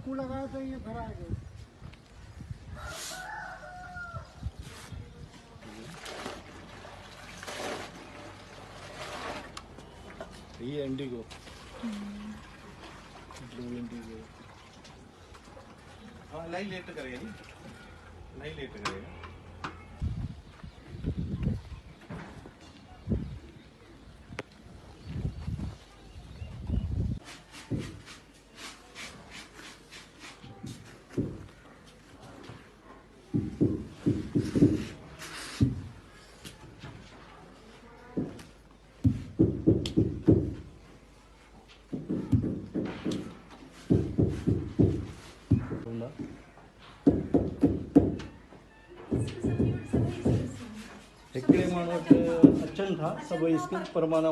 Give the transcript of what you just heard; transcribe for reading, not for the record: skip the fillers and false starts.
चाकू लगाया तो ये भरा गया। ये इंडिगो, ब्लू इंडिगो। हाँ लाइट लेट करेगा जी, लाइट लेट करेगा। हिकिड़े माण्हूअ वटि अचनि था सभई स्किल पर माना